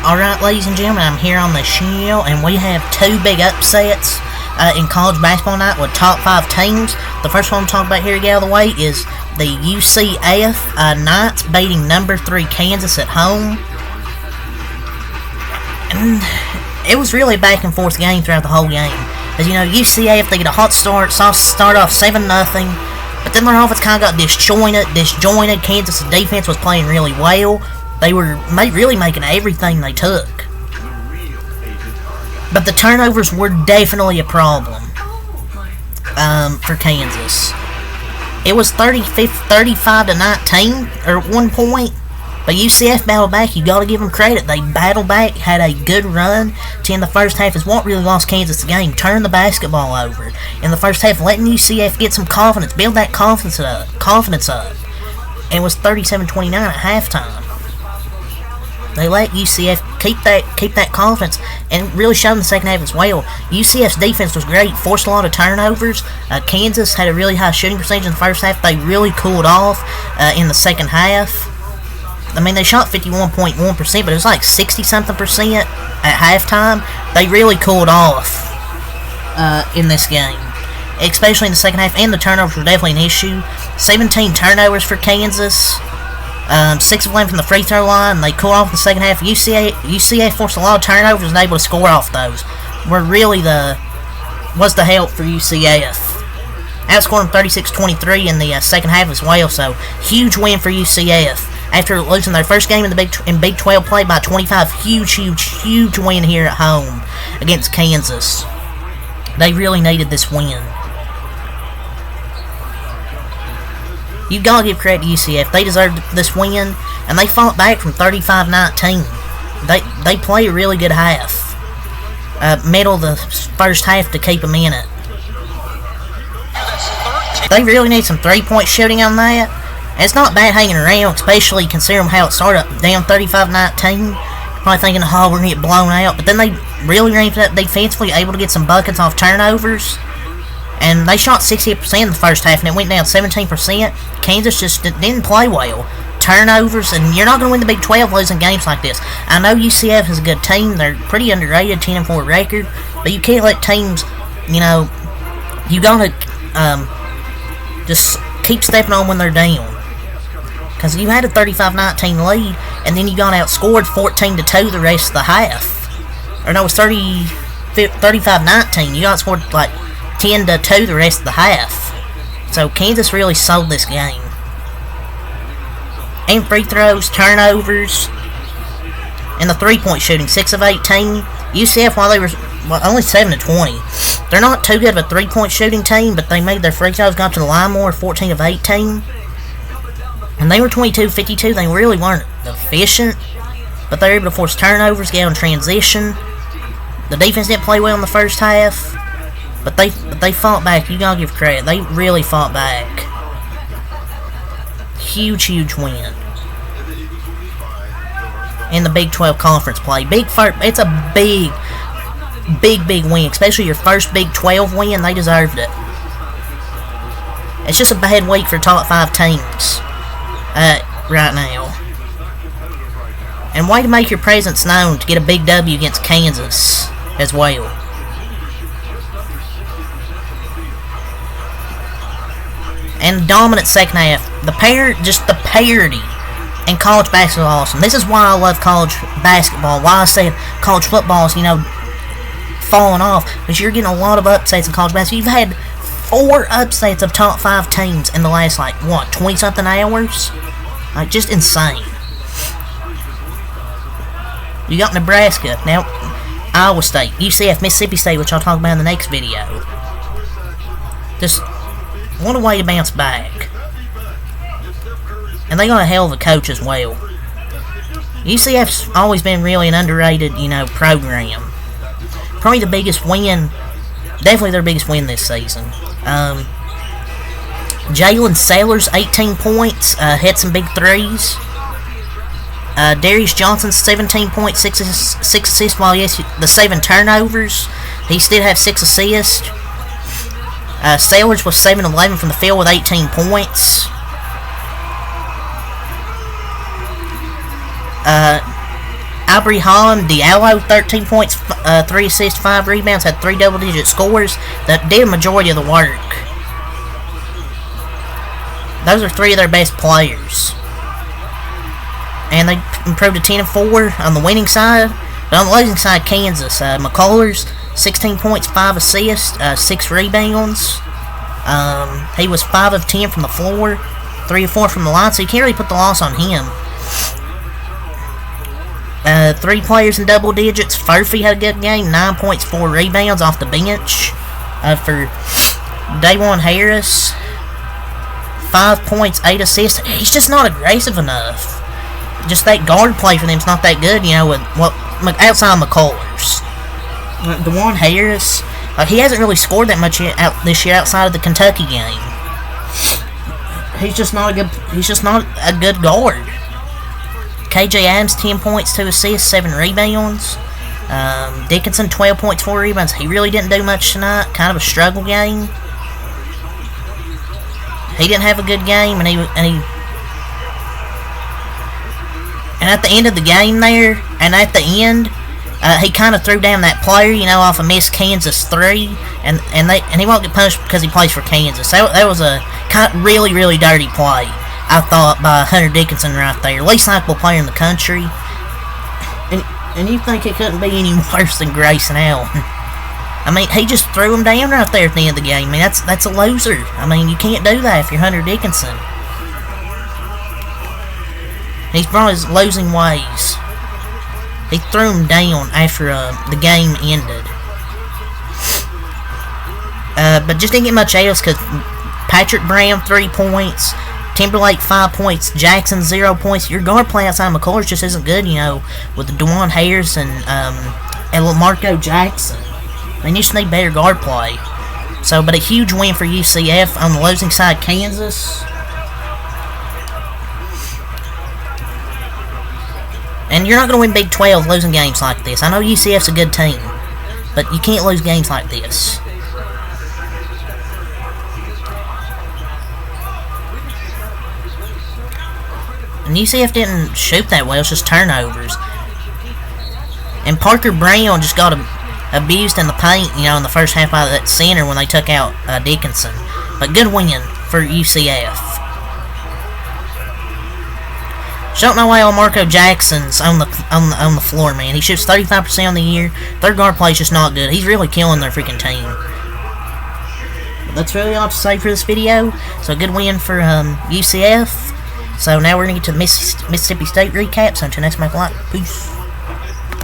Alright, ladies and gentlemen, I'm here on the show, and we have two big upsets in college basketball night with top 5 teams. The first one I'm talking about here to get out of the way is the UCF Knights beating number 3 Kansas at home. And it was really a back and forth game throughout the whole game. As you know, UCF, they get a hot start, start off 7-0, but then their offense kind of got disjointed. Kansas' defense was playing really well. They were really making everything they took. But the turnovers were definitely a problem for Kansas. It was 35-19 at one point. But UCF battled back. You got to give them credit. They battled back, had a good run to end the first half. Is what really lost Kansas the game. Turn the basketball over in the first half, letting UCF get some confidence, build that confidence up. And it was 37-29 at halftime. They let UCF keep that confidence and really showed in the second half as well. UCF's defense was great, forced a lot of turnovers. Kansas had a really high shooting percentage in the first half. They really cooled off in the second half. I mean, they shot 51.1%, but it was like 60-something% at halftime. They really cooled off in this game, especially in the second half, and the turnovers were definitely an issue. 17 turnovers for Kansas. 6 of 11 from the free throw line. They cooled off in the second half. UCF forced a lot of turnovers and was able to score off those. Was the help for UCF. Outscored them 36-23 in the second half as well. So huge win for UCF after losing their first game in Big 12 play by 25. Huge win here at home against Kansas. They really needed this win. You gotta give credit to UCF. They deserved this win, and they fought back from 35-19. They played a really good half. Middle of the first half to keep them in it. They really need some three-point shooting on that. And it's not bad hanging around, especially considering how it started up down 35-19. Probably thinking, oh, we're gonna get blown out. But then they really ramped up defensively, able to get some buckets off turnovers. And they shot 68% in the first half, and it went down 17%. Kansas just didn't play well. Turnovers, and you're not going to win the Big 12 losing games like this. I know UCF is a good team. They're pretty underrated, 10-4 record. But you can't let teams, you got to just keep stepping on when they're down. Because you had a 35-19 lead, and then you got outscored 14-2 the rest of the half. Or no, it was 35-19. You got outscored like 10-2 the rest of the half. So Kansas really sold this game. And free throws, turnovers, and the three-point shooting, 6 of 18. UCF, while they were only 7-20, they're not too good of a three-point shooting team, but they made their free throws, got to the line more, 14 of 18. And they were 22-52. They really weren't efficient, but they were able to force turnovers, get on transition. The defense didn't play well in the first half. But they fought back. You gotta give credit. They really fought back. Huge win. In the Big 12 conference play. It's a big win. Especially your first Big 12 win. They deserved it. It's just a bad week for top 5 teams. Right now. And way to make your presence known to get a big W against Kansas as well. And dominant second half. The parity in college basketball is awesome. This is why I love college basketball. Why I said college football is, falling off. Because you're getting a lot of upsets in college basketball. You've had 4 upsets of top 5 teams in the last, 20-something hours? Just insane. You got Nebraska. Now, Iowa State, UCF, Mississippi State, which I'll talk about in the next video. Just what a way to bounce back. And they got a hell of a coach as well. UCF's always been really an underrated, program. Probably the biggest win, definitely their biggest win this season. Jalen Sailors, 18 points, hit some big threes. Darius Johnson, 17 points, 6 assists, while he has the 7 turnovers. He still have 6 assists. Sailors was 7-11 from the field with 18 points. Aubrey Holland, Diallo, 13 points, 3 assists, 5 rebounds, had 3 double-digit scores that did a majority of the work. Those are 3 of their best players. And they improved to 10-4 on the winning side. But on the losing side, Kansas, McCullers, 16 points, 5 assists, 6 rebounds. He was 5 of 10 from the floor, 3 of 4 from the line, so you can't really put the loss on him. 3 players in double digits. Furphy had a good game, 9 points, 4 rebounds off the bench. For Dajuan Harris, 5 points, 8 assists. He's just not aggressive enough. Just that guard play for them is not that good, you know, with outside McCullers. Dajuan Harris, he hasn't really scored that much this year outside of the Kentucky game. He's just not a good guard. KJ Adams, 10 points, 2 assists, 7 rebounds. Dickinson, 12 points, 4 rebounds. He really didn't do much tonight. Kind of a struggle game. He didn't have a good game, and at the end of the game there, and at the end, he kind of threw down that player, you know, off a missed Kansas 3, and he won't get punished because he plays for Kansas. That was a really, really dirty play, I thought, by Hunter Dickinson right there. Least likable player in the country. And you think it couldn't be any worse than Grayson Allen. I mean, he just threw him down right there at the end of the game. I mean, that's a loser. I mean, you can't do that if you're Hunter Dickinson. He's brought his losing ways. He threw him down after the game ended. But just didn't get much else because Patrick Brown, 3 points. Timberlake, 5 points. Jackson, 0 points. Your guard play outside McCullers just isn't good, you know, with the Dajuan Harris and LaMarco Jackson. They just need better guard play. So, but a huge win for UCF. On the losing side, Kansas. And you're not going to win Big 12 losing games like this. I know UCF's a good team, but you can't lose games like this. And UCF didn't shoot that well, it's just turnovers. And Parker Brown just got abused in the paint, you know, in the first half by that center when they took out Dickinson. But good win for UCF. Don't know why Marco Jackson's on the floor, man. He shoots 35% on the year. Their guard play is just not good. He's really killing their freaking team. But that's really all I have to say for this video. So a good win for UCF. So now we're gonna get to the Mississippi State recap. So until next time, like, peace.